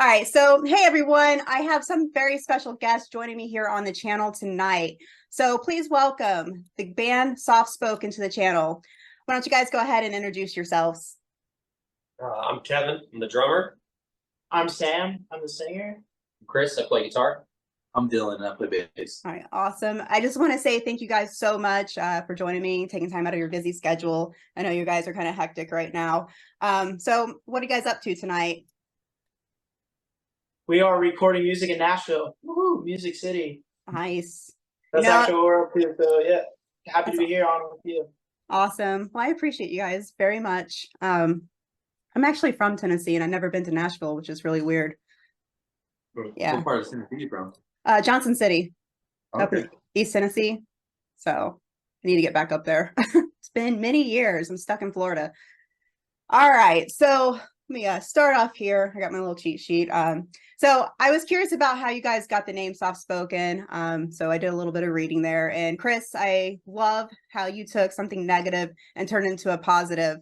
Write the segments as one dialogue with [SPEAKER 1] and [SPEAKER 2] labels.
[SPEAKER 1] All right, so hey everyone, I have some very special guests joining me here on the channel tonight. So please welcome the band Softspoken to the channel. Why don't you guys go ahead and introduce yourselves?
[SPEAKER 2] I'm Kevin. I'm the drummer.
[SPEAKER 3] I'm Sam. I'm the singer.
[SPEAKER 2] I'm Chris. I play guitar.
[SPEAKER 4] I'm Dylan and I play bass.
[SPEAKER 1] All right, awesome. I just want to say thank you guys so much for joining me, taking time out of your busy schedule. I know you guys are kind of hectic right now. So what are you guys up to tonight?
[SPEAKER 3] We are recording music in Nashville. Woohoo! Music City.
[SPEAKER 1] Nice.
[SPEAKER 3] That's actually what we're up to. So yeah, happy to be here on with you.
[SPEAKER 1] Awesome. Well, I appreciate you guys very much. I'm actually from Tennessee and I've never been to Nashville, which is really weird. Yeah.
[SPEAKER 4] What part of Tennessee are you from?
[SPEAKER 1] Johnson City, up in
[SPEAKER 4] Okay.
[SPEAKER 1] East Tennessee. So I need to get back up there. It's been many years. I'm stuck in Florida. All right. So let me start off here. I got my little cheat sheet. So I was curious about how you guys got the name Softspoken. So I did a little bit of reading there. And Chris, I love how you took something negative and turned it into a positive.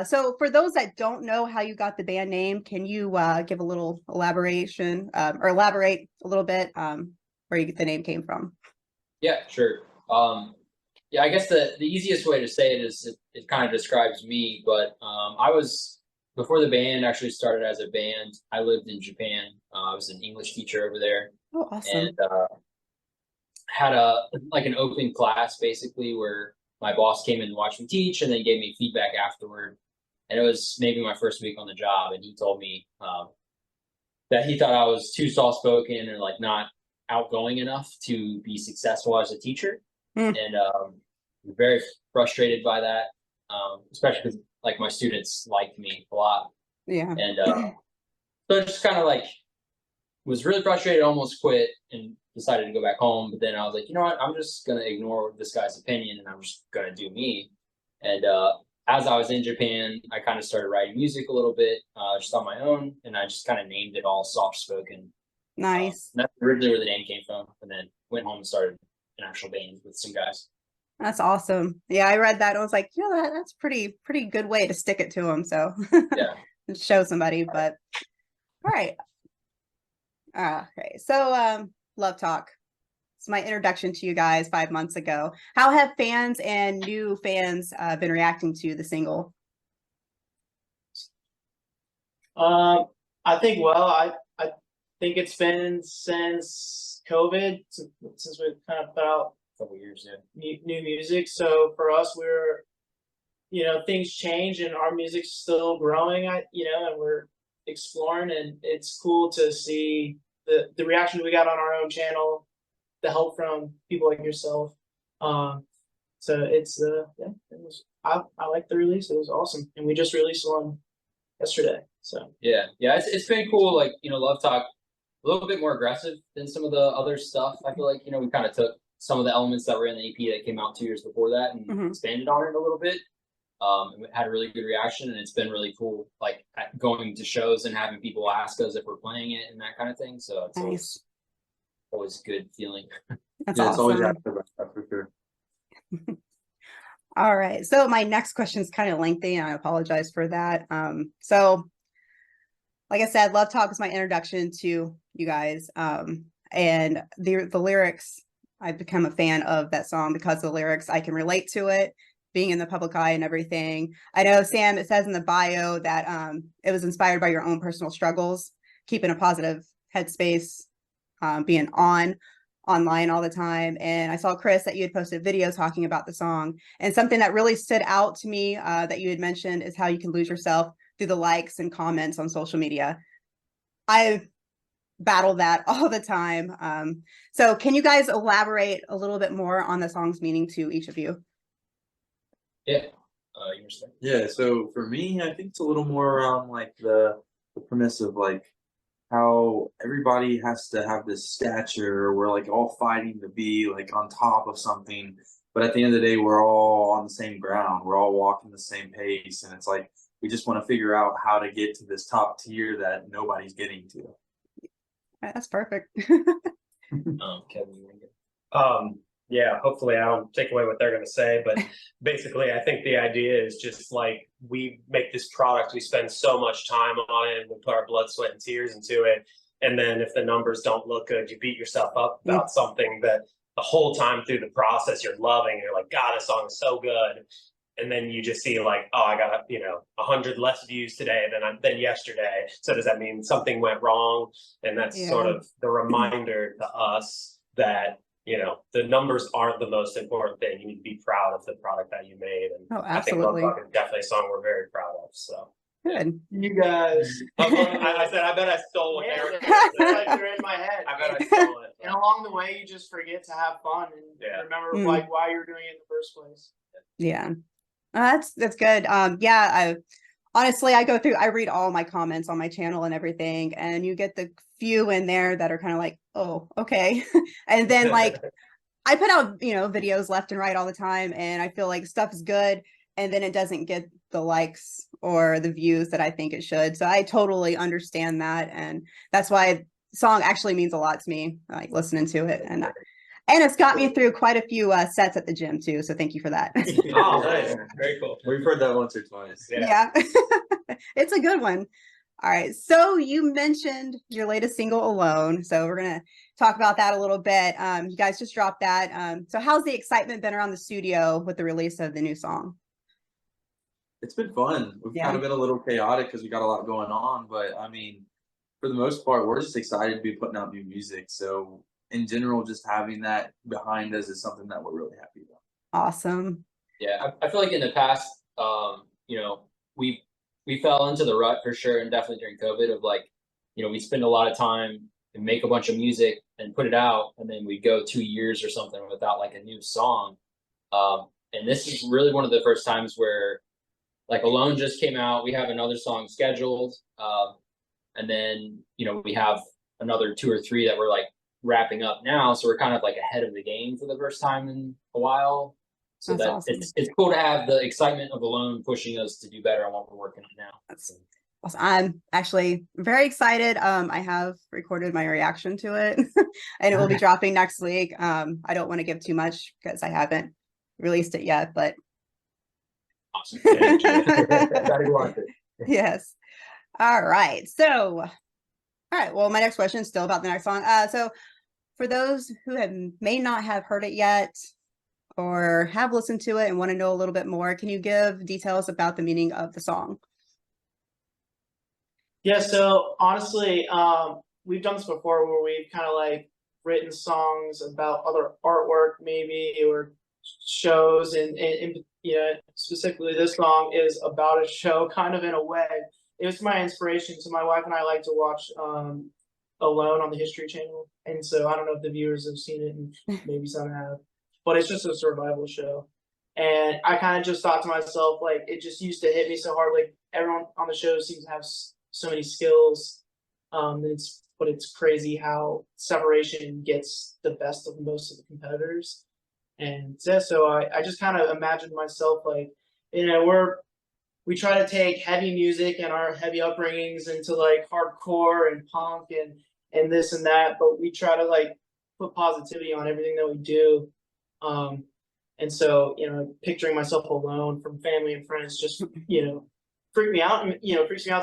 [SPEAKER 1] So for those that don't know how you got the band name, can you give a little elaboration or elaborate a little bit where the name came from?
[SPEAKER 2] Yeah, sure. Yeah, I guess the easiest way to say it is it kind of describes me, but before the band actually started as a band, I lived in Japan. I was an English teacher over there.
[SPEAKER 1] Oh, awesome.
[SPEAKER 2] And had an open class basically where my boss came in and watched me teach and then gave me feedback afterward. And it was maybe my first week on the job, and he told me that he thought I was too soft-spoken and like not outgoing enough to be successful as a teacher. And very frustrated by that, especially because like my students liked me a lot.
[SPEAKER 1] Yeah.
[SPEAKER 2] And so I just kind of like was really frustrated, almost quit, and decided to go back home. But then I was like, you know what? I'm just gonna ignore this guy's opinion, and I'm just gonna do me. And as I was in Japan, I kind of started writing music a little bit, just on my own, and I just kind of named it all Softspoken.
[SPEAKER 1] Nice.
[SPEAKER 2] That's originally where the name came from, and then went home and started an actual band with some guys.
[SPEAKER 1] That's awesome. Yeah, I read that. I was like, you know, that's pretty good way to stick it to them. So
[SPEAKER 2] Yeah,
[SPEAKER 1] show somebody. But all right. Okay. So Love Talk. It's my introduction to you guys 5 months ago. How have fans and new fans been reacting to the single?
[SPEAKER 3] I think I think it's been since COVID, since we've kind of put out
[SPEAKER 2] a couple years, yeah.
[SPEAKER 3] new music. So for us, things change and our music's still growing. And we're exploring, and it's cool to see the reaction we got on our own channel, the help from people like yourself. So it's I like the release. It was awesome, and we just released one yesterday. So
[SPEAKER 2] yeah, it's been cool. Like, Love Talk, a little bit more aggressive than some of the other stuff. I feel like, we kind of took some of the elements that were in the EP that came out 2 years before that and expanded on it a little bit. And it had a really good reaction, and it's been really cool, like going to shows and having people ask us if we're playing it and that kind of thing. So it's
[SPEAKER 1] Nice.
[SPEAKER 2] always a good feeling.
[SPEAKER 1] That's
[SPEAKER 4] Yeah,
[SPEAKER 1] awesome.
[SPEAKER 4] it's always after that for sure.
[SPEAKER 1] All right. So my next question is kind of lengthy, and I apologize for that. So like I said, Love Talk is my introduction to you guys. And the lyrics, I've become a fan of that song because of the lyrics. I can relate to it, being in the public eye and everything. I know, Sam, it says in the bio that it was inspired by your own personal struggles, keeping a positive headspace, being online all the time. And I saw, Chris, that you had posted a video talking about the song. And something that really stood out to me that you had mentioned is how you can lose yourself through the likes and comments on social media. I battle that all the time. So can you guys elaborate a little bit more on the song's meaning to each of you?
[SPEAKER 2] Yeah.
[SPEAKER 4] Yeah, so for me, I think it's a little more around like the premise of like how everybody has to have this stature. We're like all fighting to be like on top of something, but at the end of the day, we're all on the same ground. We're all walking the same pace, and it's like we just want to figure out how to get to this top tier that nobody's getting to.
[SPEAKER 1] That's perfect.
[SPEAKER 2] Kevin,
[SPEAKER 5] Yeah, hopefully I don't take away what they're going to say, but basically I think the idea is just like we make this product, we spend so much time on it, and we put our blood, sweat, and tears into it. And then if the numbers don't look good, you beat yourself up about something that the whole time through the process you're loving. You're like, God, this song is so good. And then you just see like, oh, I got 100 less views today than yesterday. So does that mean something went wrong? And that's sort of the reminder to us that the numbers aren't the most important thing. You need to be proud of the product that you made. And I think Love Bug is definitely a song we're very proud of. So
[SPEAKER 1] good.
[SPEAKER 3] You guys.
[SPEAKER 5] I said, I bet I stole what they were.
[SPEAKER 3] Like you're in my head.
[SPEAKER 5] I bet I stole it.
[SPEAKER 3] And along the way, you just forget to have fun and remember like why you're doing it in the first place.
[SPEAKER 1] Yeah. That's good. Honestly, I read all my comments on my channel and everything, and you get the few in there that are kind of like, oh, okay. And then like I put out, videos left and right all the time, and I feel like stuff is good, and then it doesn't get the likes or the views that I think it should. So I totally understand that, and that's why the song actually means a lot to me, like listening to it, and it's got me through quite a few sets at the gym too. So thank you for that.
[SPEAKER 5] Oh, nice. Very cool.
[SPEAKER 4] We've heard that once or twice.
[SPEAKER 1] Yeah. It's a good one. All right. So you mentioned your latest single, Alone. So we're going to talk about that a little bit. You guys just dropped that. So how's the excitement been around the studio with the release of the new song?
[SPEAKER 4] It's been fun. We've kind of been a little chaotic because we got a lot going on, but I mean, for the most part, we're just excited to be putting out new music. So in general, just having that behind us is something that we're really happy about.
[SPEAKER 1] Awesome.
[SPEAKER 2] Yeah, I feel like in the past, we fell into the rut for sure, and definitely during COVID of like, we spend a lot of time and make a bunch of music and put it out, and then we'd go 2 years or something without like a new song. And this is really one of the first times where like Alone just came out. We have another song scheduled, and then we have another 2 or 3 that we're like wrapping up now, so we're kind of like ahead of the game for the first time in a while. So that's awesome. It's cool to have the excitement of Alone pushing us to do better on what we're working on now.
[SPEAKER 1] That's awesome. I'm actually very excited. I have recorded my reaction to it and it will be dropping next week. I don't want to give too much because I haven't released it yet, but
[SPEAKER 2] awesome.
[SPEAKER 1] Yes. All right. So well, my next question is still about the next song. So for those who may not have heard it yet or have listened to it and want to know a little bit more, can you give details about the meaning of the song?
[SPEAKER 3] Yeah, so honestly, we've done this before where we've kind of like written songs about other artwork maybe or shows, and specifically this song is about a show kind of in a way. It was my inspiration. So my wife and I like to watch Alone on the History Channel, and so I don't know if the viewers have seen it, and maybe some have, but it's just a survival show. And I kind of just thought to myself, like, it just used to hit me so hard. Like everyone on the show seems to have so many skills. But it's crazy how separation gets the best of most of the competitors. And so I just kind of imagined myself like, we try to take heavy music and our heavy upbringings into like hardcore and punk and this and that, but we try to like put positivity on everything that we do. And so, picturing myself alone from family and friends just, freaks me out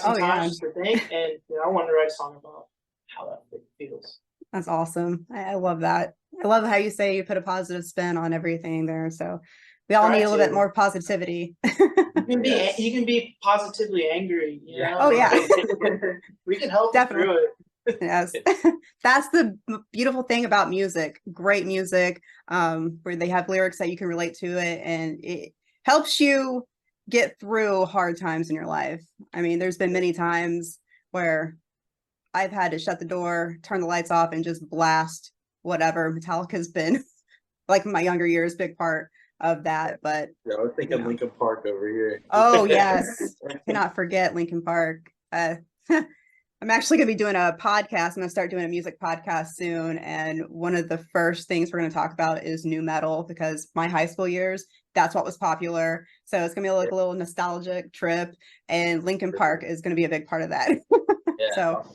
[SPEAKER 3] sometimes just to think. And I wanted to write a song about how that feels.
[SPEAKER 1] That's awesome. I love that. I love how you say you put a positive spin on everything there. So we all need a little bit more positivity.
[SPEAKER 3] You can be positively angry.
[SPEAKER 1] Oh yeah.
[SPEAKER 3] We can help
[SPEAKER 1] Definitely.
[SPEAKER 3] through it.
[SPEAKER 1] Yes. That's the beautiful thing about music. Great music, where they have lyrics that you can relate to it, and it helps you get through hard times in your life. I mean, there's been many times where I've had to shut the door, turn the lights off, and just blast whatever. Metallica's been like in my younger years, big part of that. But
[SPEAKER 4] yeah, I was thinking Linkin Park over here.
[SPEAKER 1] Oh yes, cannot forget Linkin Park. I'm actually going to be doing a podcast. I'm going to start doing a music podcast soon. And one of the first things we're going to talk about is new metal, because my high school years, that's what was popular. So it's going to be like a little nostalgic trip, and Linkin Park is going to be a big part of that.
[SPEAKER 2] Yeah.
[SPEAKER 1] So,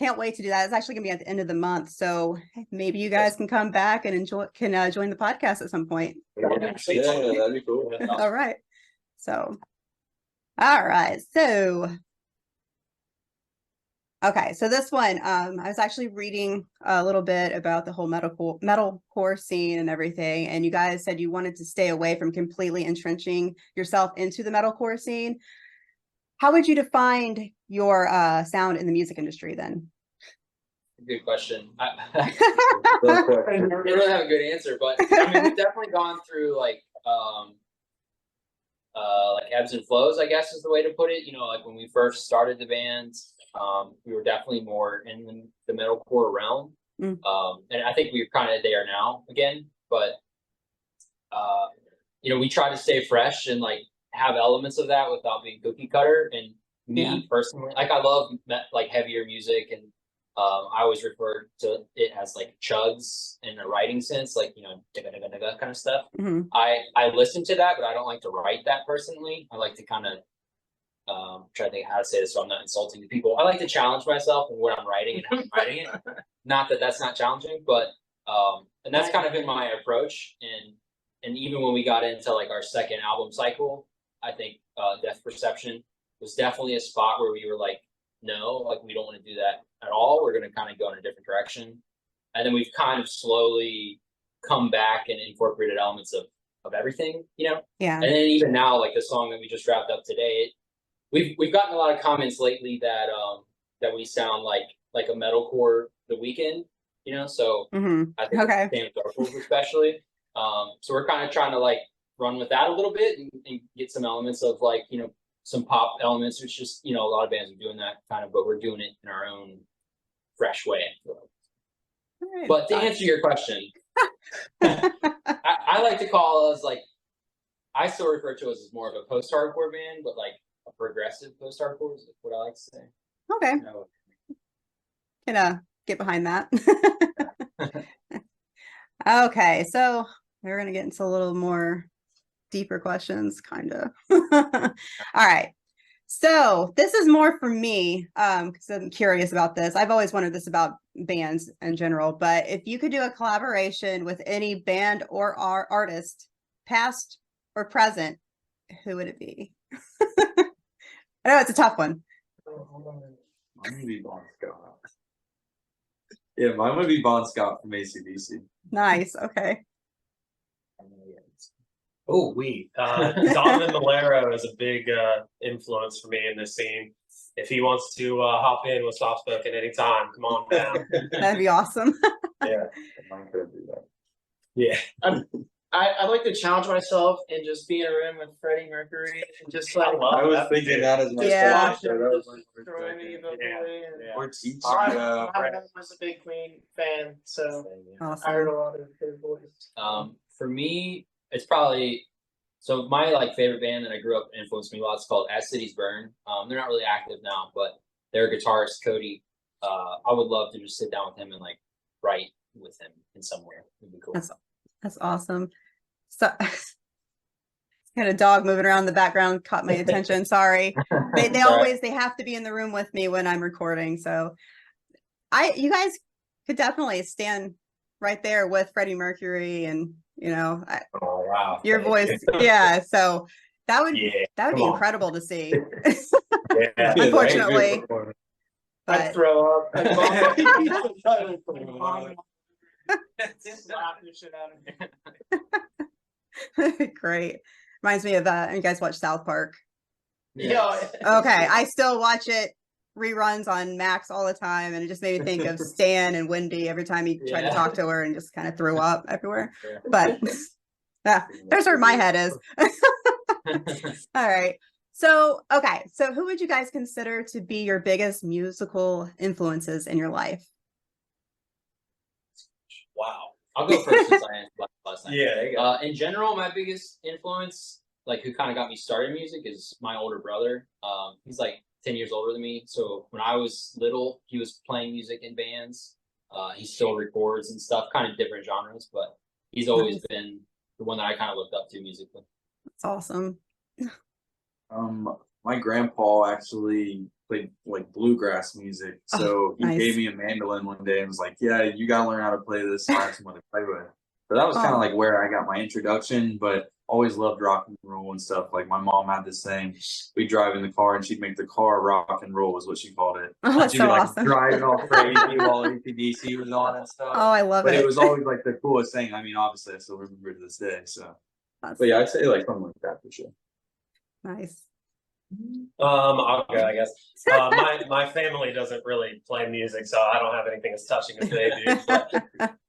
[SPEAKER 1] can't wait to do that. It's actually gonna be at the end of the month, so maybe you guys can come back and join the podcast at some point.
[SPEAKER 4] Yeah, that'd be cool.
[SPEAKER 1] All right. So, all right. So, okay. So this one, I was actually reading a little bit about the whole metalcore scene and everything, and you guys said you wanted to stay away from completely entrenching yourself into the metalcore scene. How would you define your sound in the music industry then?
[SPEAKER 2] Good question. I don't really have a good answer, but I mean, we've definitely gone through like ebbs and flows, I guess is the way to put it. You know, like when we first started the band, we were definitely more in the metalcore realm. And I think we're kind of there now again, but you know, we try to stay fresh and like have elements of that without being cookie cutter. And me personally, like I love like heavier music, and I always refer to it as like chugs in a writing sense, like, you know, digga, digga, digga kind of stuff. I listen to that, but I don't like to write that personally. I like to kind of try to think how to say this so I'm not insulting the people. I like to challenge myself in what I'm writing and how I'm writing it. Not that that's not challenging, but and that's kind of been my approach. And even when we got into like our second album cycle, I think Death Perception was definitely a spot where we were like, no, like we don't want to do that at all. We're going to kind of go in a different direction. And then we've kind of slowly come back and incorporated elements of everything, you know?
[SPEAKER 1] Yeah.
[SPEAKER 2] And then even now, like the song that we just wrapped up today, we've gotten a lot of comments lately that that we sound like a metalcore The Weeknd, you know? So I think
[SPEAKER 1] okay.
[SPEAKER 2] Sam Darkles especially. So we're kind of trying to like run with that a little bit and get some elements of like, you know, some pop elements, which just, you know, a lot of bands are doing that kind of, but we're doing it in our own fresh way.
[SPEAKER 1] Right.
[SPEAKER 2] But to answer your question, I like to call us like, I still refer to us as more of a post-hardcore band, but like a progressive post-hardcore is what I like to say.
[SPEAKER 1] Okay.
[SPEAKER 2] You know?
[SPEAKER 1] Can get behind that. Okay, so we're gonna get into a little more deeper questions, kind of. All right. So this is more for me, because I'm curious about this. I've always wondered this about bands in general, but if you could do a collaboration with any band or artist, past or present, who would it be? I know it's a tough one.
[SPEAKER 4] Mine would be Bon Scott. Yeah, mine would be Bon Scott from AC/DC.
[SPEAKER 1] Nice. Okay.
[SPEAKER 5] Oh, Donovan Malero is a big influence for me in this scene. If he wants to hop in with Softspoken anytime, come on down.
[SPEAKER 1] That'd be awesome.
[SPEAKER 5] Yeah,
[SPEAKER 4] Mine could do that.
[SPEAKER 5] yeah.
[SPEAKER 3] I'd like to challenge myself and just be in a room with Freddie Mercury and just like
[SPEAKER 4] I was thinking that as my
[SPEAKER 1] Yeah.
[SPEAKER 3] watch him just destroy me vocally. And
[SPEAKER 4] Or teach.
[SPEAKER 3] I was a big Queen fan, so I heard a lot of his voice.
[SPEAKER 2] For me, it's probably, so my like favorite band that I grew up influenced me a lot is called As Cities Burn. They're not really active now, but their guitarist Cody, I would love to just sit down with him and like write with him in somewhere. It'd be cool.
[SPEAKER 1] That's awesome. So got a dog moving around in the background, caught my attention. Sorry. They always they have to be in the room with me when I'm recording. So you guys could definitely stand right there with Freddie Mercury, and you know,
[SPEAKER 5] Oh wow.
[SPEAKER 1] your voice. Yeah. So that would be incredible to see.
[SPEAKER 5] Yeah.
[SPEAKER 1] Unfortunately.
[SPEAKER 3] I'd
[SPEAKER 1] But
[SPEAKER 3] throw up.
[SPEAKER 1] great. Reminds me of you guys watch South Park.
[SPEAKER 3] Yeah.
[SPEAKER 1] Okay, I still watch it reruns on Max all the time, and it just made me think of Stan and Wendy every time he tried to talk to her and just kind of threw up everywhere.
[SPEAKER 2] Yeah.
[SPEAKER 1] But yeah, there's where my head is. All right. So, okay. So who would you guys consider to be your biggest musical influences in your life?
[SPEAKER 2] Wow. I'll go first since I answered last time.
[SPEAKER 5] Yeah, there you go.
[SPEAKER 2] In general, my biggest influence, like who kind of got me started in music, is my older brother. He's like 10 years older than me. So when I was little, he was playing music in bands. He still records and stuff, kind of different genres, but he's always been the one that I kind of looked up to musically.
[SPEAKER 1] That's awesome.
[SPEAKER 4] My grandpa actually played like bluegrass music. So he
[SPEAKER 1] nice.
[SPEAKER 4] gave me a mandolin one day and was like, "Yeah, you gotta learn how to play this. So I have someone to play with." So that was kind of like where I got my introduction. But always loved rock and roll and stuff. Like my mom had this saying, we'd drive in the car and she'd make the car rock and roll, is what she called it.
[SPEAKER 1] Oh, that's
[SPEAKER 4] She'd
[SPEAKER 1] so
[SPEAKER 4] be like
[SPEAKER 1] awesome.
[SPEAKER 4] driving all crazy while ACDC was on and stuff.
[SPEAKER 1] Oh, I love
[SPEAKER 4] But
[SPEAKER 1] it.
[SPEAKER 4] it was always like the coolest thing. I mean, obviously, I still remember to this day. So,
[SPEAKER 1] That's
[SPEAKER 4] but yeah, I'd say like something like that for sure.
[SPEAKER 1] nice.
[SPEAKER 5] I'll go, I guess. My family doesn't really play music, so I don't have anything as touching as they do. But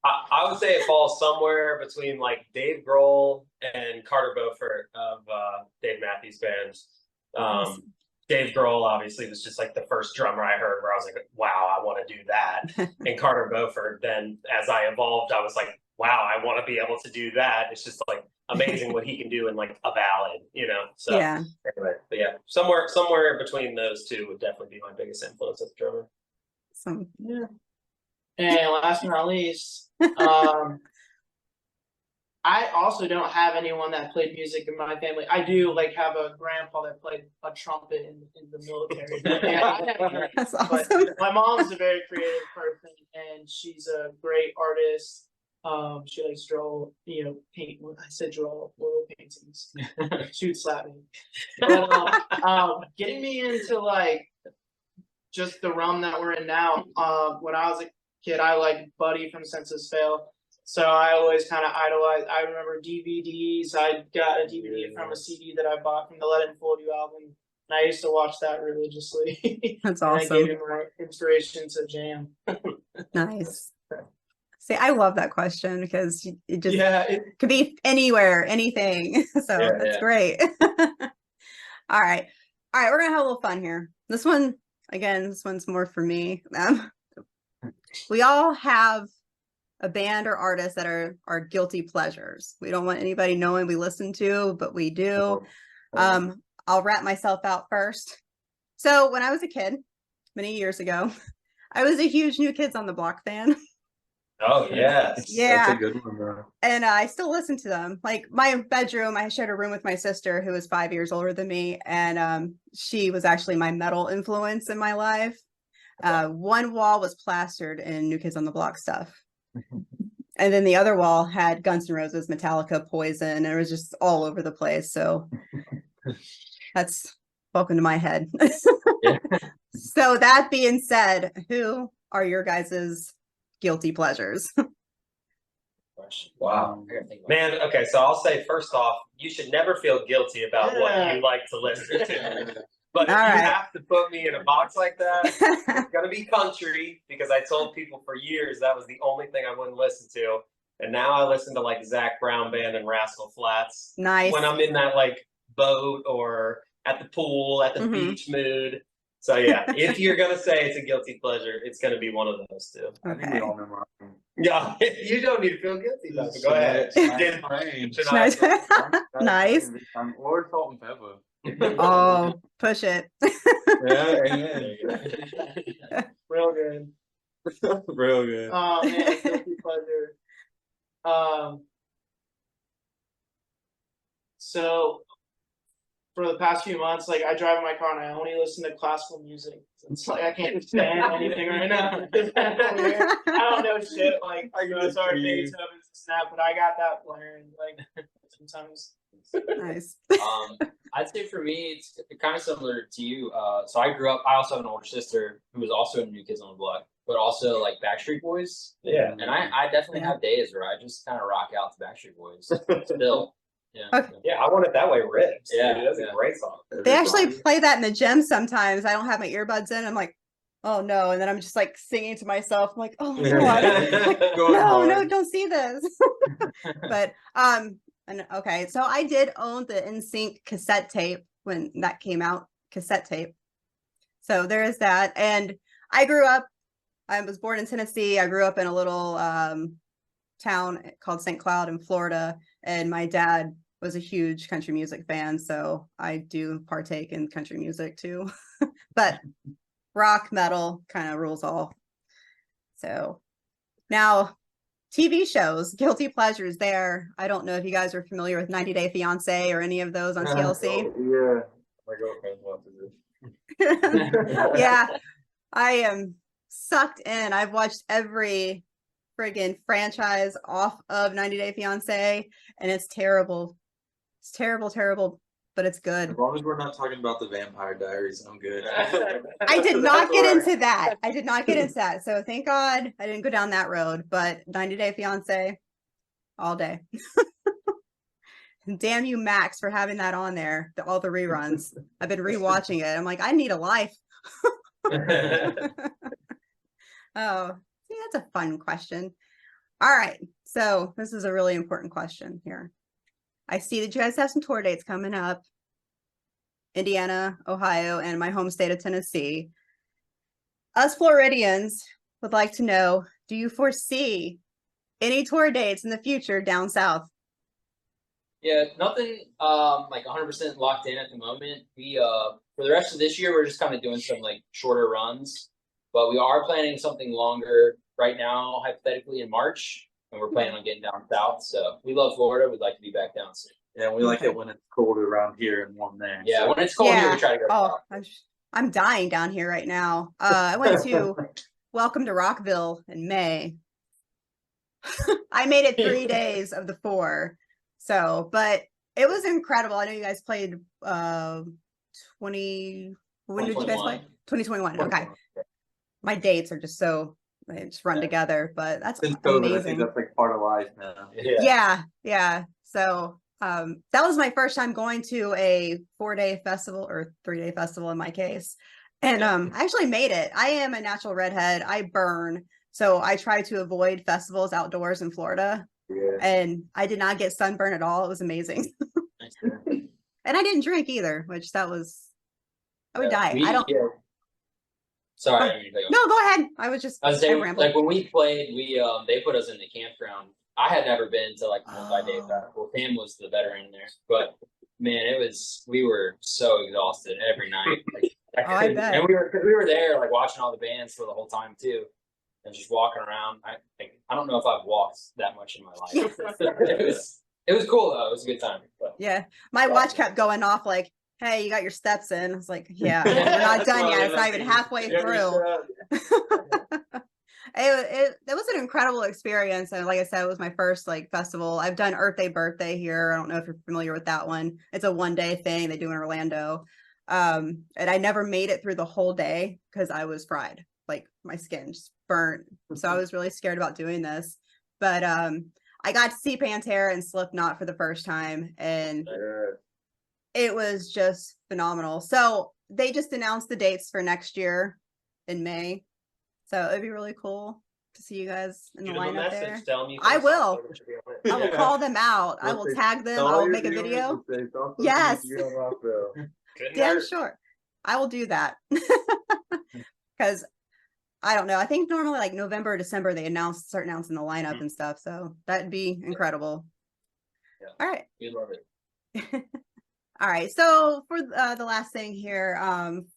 [SPEAKER 5] I would say it falls somewhere between like Dave Grohl and Carter Beauford of Dave Matthews Band. Dave Grohl obviously was just like the first drummer I heard where I was like, wow, I want to do that. And Carter Beauford, then as I evolved, I was like, wow, I want to be able to do that. It's just like amazing what he can do in like a ballad, you know? So
[SPEAKER 1] Yeah.
[SPEAKER 5] anyway, but yeah, somewhere between those two would definitely be my biggest influence as a drummer.
[SPEAKER 1] So
[SPEAKER 3] Yeah. And last but not least, I also don't have anyone that played music in my family. I do like have a grandpa that played a trumpet in the military.
[SPEAKER 1] that's
[SPEAKER 3] But
[SPEAKER 1] awesome.
[SPEAKER 3] my mom's a very creative person, and she's a great artist. She likes draw, paint. I said draw oil paintings. She'd slap me. But getting me into like just the realm that we're in now. When I was a kid, I liked Buddy from Census Fail. So I always kind of idolized. I remember DVDs. I got a DVD from a CD that I bought from the Let It Fold You album, and I used to watch that religiously.
[SPEAKER 1] That's
[SPEAKER 3] And
[SPEAKER 1] awesome.
[SPEAKER 3] I gave me my inspiration to jam.
[SPEAKER 1] Nice. See, I love that question because it just
[SPEAKER 3] Yeah,
[SPEAKER 1] could be anywhere, anything. So
[SPEAKER 2] Yeah,
[SPEAKER 1] that's
[SPEAKER 2] yeah.
[SPEAKER 1] great. All right. We're gonna have a little fun here. This one, again, this one's more for me. We all have a band or artist that are our guilty pleasures. We don't want anybody knowing we listen to, but we do. I'll wrap myself out first. So when I was a kid, many years ago, I was a huge New Kids on the Block fan.
[SPEAKER 5] Oh yes.
[SPEAKER 1] Yeah.
[SPEAKER 4] That's a good one, bro.
[SPEAKER 1] And I still listen to them. Like my bedroom, I shared a room with my sister who was 5 years older than me. And she was actually my metal influence in my life. One wall was plastered in New Kids on the Block stuff. And then the other wall had Guns N' Roses, Metallica, Poison, and it was just all over the place. So that's welcome to my head.
[SPEAKER 2] Yeah.
[SPEAKER 1] So that being said, who are your guys's guilty pleasures?
[SPEAKER 5] Wow. Man, okay, so I'll say first off, you should never feel guilty about what you like to listen to. But if
[SPEAKER 1] All
[SPEAKER 5] you
[SPEAKER 1] right.
[SPEAKER 5] have to put me in a box like that, it's gonna be country, because I told people for years that was the only thing I wouldn't listen to. And now I listen to like Zach Brown Band and Rascal Flatts
[SPEAKER 1] Nice.
[SPEAKER 5] when I'm in that like boat or at the pool, at the beach mood. So yeah, if you're gonna say it's a guilty pleasure, it's gonna be one of those two.
[SPEAKER 4] I think we all know mine.
[SPEAKER 5] Yeah, you don't need to feel guilty about it. Go ahead.
[SPEAKER 1] Nice.
[SPEAKER 4] Or salt and pepper.
[SPEAKER 1] Oh, push it.
[SPEAKER 4] Yeah, amen.
[SPEAKER 3] real good.
[SPEAKER 4] Real good.
[SPEAKER 3] Oh man, guilty pleasure. So for the past few months, like I drive in my car and I only listen to classical music. It's like I can't stand anything right now. I don't know shit like Mozart, Beethoven, snap, but I got that blaring like sometimes.
[SPEAKER 1] Nice.
[SPEAKER 2] I'd say for me, it's kind of similar to you. So I grew up. I also have an older sister who was also in New Kids on the Block, but also like Backstreet Boys.
[SPEAKER 5] Yeah.
[SPEAKER 2] And I definitely have days where I just kind of rock out to Backstreet Boys still. Yeah.
[SPEAKER 1] Okay.
[SPEAKER 5] Yeah, I Want It That Way rips.
[SPEAKER 2] Yeah,
[SPEAKER 5] Dude, that's
[SPEAKER 2] yeah.
[SPEAKER 5] a great song.
[SPEAKER 1] They actually play that in the gym sometimes. I don't have my earbuds in. I'm like, oh no. And then I'm just like singing to myself. I'm like, oh my God. Like, no, don't see this. But and okay, so I did own the NSYNC cassette tape when that came out, cassette tape. So there is that. And I was born in Tennessee. I grew up in a little town called St. Cloud in Florida. And my dad was a huge country music fan. So I do partake in country music too. But rock, metal kind of rules all. So now TV shows, guilty pleasures there. I don't know if you guys are familiar with 90 Day Fiance or any of those on TLC.
[SPEAKER 4] Yeah. My girlfriend watches it.
[SPEAKER 1] Yeah, I am sucked in. I've watched every friggin' franchise off of 90 Day Fiance, and it's terrible. It's terrible, terrible, but it's good.
[SPEAKER 4] As long as we're not talking about the Vampire Diaries, I'm good.
[SPEAKER 1] I did not get into that. I did not get into that. So thank God I didn't go down that road. But 90 Day Fiance, all day. Damn you, Max, for having that on there. All the reruns. I've been rewatching it. I'm like, I need a life. Oh, see, that's a fun question. All right. So this is a really important question here. I see that you guys have some tour dates coming up. Indiana, Ohio, and my home state of Tennessee. Us Floridians would like to know, do you foresee any tour dates in the future down south?
[SPEAKER 2] Yeah, nothing like 100% locked in at the moment. We for the rest of this year, we're just kind of doing some like shorter runs, but we are planning something longer right now, hypothetically in March, and we're planning on getting down south. So we love Florida. We'd like to be back down soon.
[SPEAKER 4] Yeah, we like it when it's cold around here and warm there.
[SPEAKER 2] Yeah,
[SPEAKER 4] so.
[SPEAKER 2] when it's cold here, we try to go.
[SPEAKER 1] Oh, I'm dying down here right now. I went to Welcome to Rockville in May. I made it 3 days of the 4. So, but it was incredible. I know you guys played when did you guys play? 2021. Okay. My dates are just so they just run together, but that's
[SPEAKER 4] Since COVID,
[SPEAKER 1] amazing.
[SPEAKER 4] I think that's like part of life now.
[SPEAKER 1] Yeah. So that was my first time going to a 4-day festival or 3-day festival in my case. And I actually made it. I am a natural redhead. I burn. So I try to avoid festivals outdoors in Florida.
[SPEAKER 4] Yeah.
[SPEAKER 1] And I did not get sunburn at all. It was amazing. And I didn't drink either, which I would die. I don't.
[SPEAKER 2] Sorry, I didn't mean to cut you off.
[SPEAKER 1] No, go ahead. I was
[SPEAKER 2] saying,
[SPEAKER 1] rambling.
[SPEAKER 2] like when we played, they put us in the campground. I had never been to like a multi-day festival. Pam was the veteran there, but man, we were so exhausted every night. Like,
[SPEAKER 1] I bet.
[SPEAKER 2] And we were there like watching all the bands for the whole time too, and just walking around. I don't know if I've walked that much in my life. It was cool though. It was a good time. But.
[SPEAKER 1] Yeah, my watch kept going off like, "Hey, you got your steps in." I was like, "Yeah, we're not done yet. It's not even halfway through." It was an incredible experience, and like I said, it was my first like festival. I've done Earth Day Birthday here. I don't know if you're familiar with that one. It's a 1-day thing they do in Orlando, and I never made it through the whole day because I was fried, like my skin just burnt. So I was really scared about doing this, but I got to see Pantera and Slipknot for the first time, and it was just phenomenal. So they just announced the dates for next year in May. So it'd be really cool to see you guys in the lineup there. I will. I will call them out. I will tag them. I will make a video. Yes. Damn sure. I will do that. Because I don't know. I think normally like November or December they start announcing the lineup and stuff. So that'd be incredible.
[SPEAKER 2] Yeah.
[SPEAKER 1] All right.
[SPEAKER 2] We love it.
[SPEAKER 1] All right. So for the last thing here,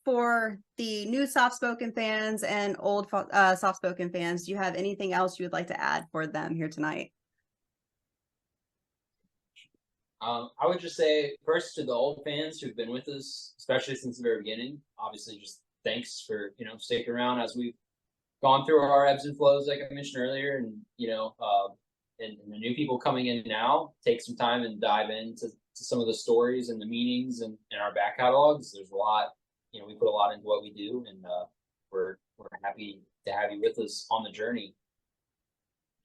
[SPEAKER 1] for the new Softspoken fans and old Softspoken fans, do you have anything else you would like to add for them here tonight?
[SPEAKER 2] I would just say first to the old fans who've been with us, especially since the very beginning, obviously just thanks for, sticking around as we've gone through our ebbs and flows, like I mentioned earlier, and, and the new people coming in now, take some time and dive into some of the stories and the meanings and our back catalogs. There's a lot, we put a lot into what we do, and we're happy to have you with us on the journey.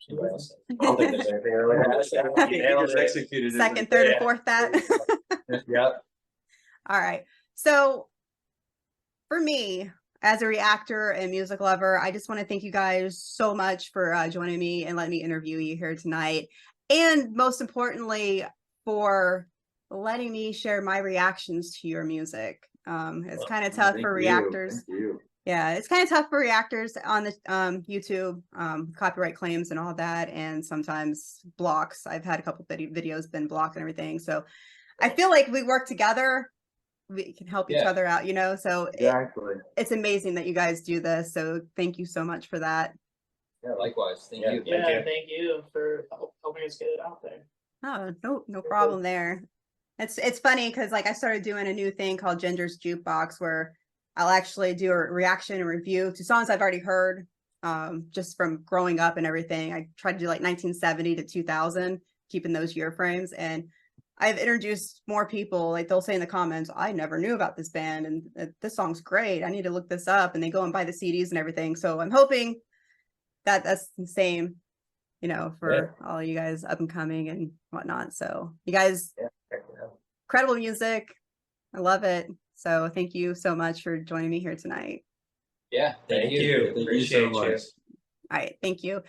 [SPEAKER 2] I don't think there's anything really
[SPEAKER 4] executed.
[SPEAKER 1] Second, third, and fourth that.
[SPEAKER 2] Yep.
[SPEAKER 1] All right. So for me, as a reactor and music lover, I just want to thank you guys so much for joining me and letting me interview you here tonight. And most importantly, for letting me share my reactions to your music. It's kind of tough for reactors. Yeah, it's kind of tough for reactors on the YouTube, copyright claims and all that, and sometimes blocks. I've had a couple videos been blocked and everything. So I feel like we work together. We can help each other out, so
[SPEAKER 4] exactly.
[SPEAKER 1] It's amazing that you guys do this. So thank you so much for that.
[SPEAKER 2] Yeah, likewise. Thank you.
[SPEAKER 3] Yeah, thank you for helping us get it out there.
[SPEAKER 1] Oh, no problem there. It's funny because like I started doing a new thing called Ginger's Jukebox where I'll actually do a reaction and review to songs I've already heard, just from growing up and everything. I tried to do like 1970 to 2000, keeping those year frames. And I've introduced more people, like they'll say in the comments, I never knew about this band and this song's great. I need to look this up. And they go and buy the CDs and everything. So I'm hoping that that's the same, you know, for all you guys up and coming and whatnot. So you guys, incredible music. I love it. So thank you so much for joining me here tonight.
[SPEAKER 2] Yeah, thank you.
[SPEAKER 4] Thank you so
[SPEAKER 5] Appreciate
[SPEAKER 4] much.
[SPEAKER 5] you.
[SPEAKER 1] All right, thank you.